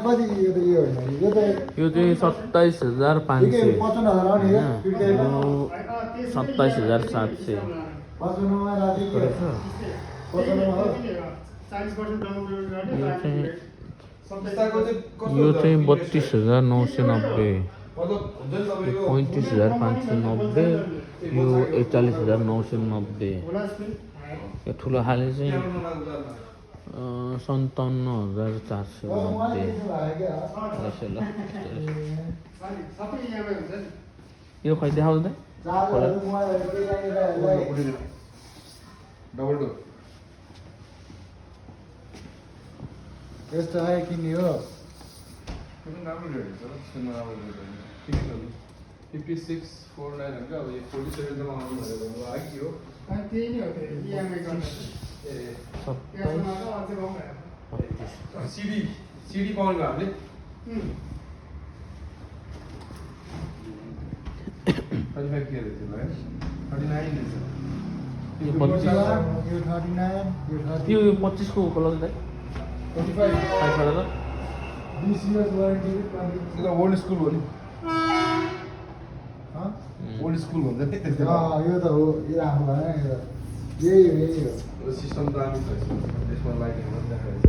कति यो त यो होइन यो त यो चाहिँ 27,500 55,000 आउने हो 27,700 55मा राति के 55मा हो 40% यो चाहिँ 32,990 35,590 यो 41,990 यो ठुलो खाले चाहिँ 57,490 यो खै देखाउँछ डबल डोर यस्तो आयो किन्ने हो 5649 अब यो 47 जम्मा आउनु भनेको लाग्यो त्यही नै हो त्यो इएमआई गर्ने सिडी पाउनु हामीले यो 25 यो 39 यो 25 को कलर चाहिँ 45 फाइभ छ त 20 years warranty ओल्ड स्कुल हो नि हाँ ओल्ड स्कुल भन्छ नि त्यस्तो यो त हो यो राम्रो भएन यही हो सिस्टम दामी छ यसमा लाइटिङ देखाएको छ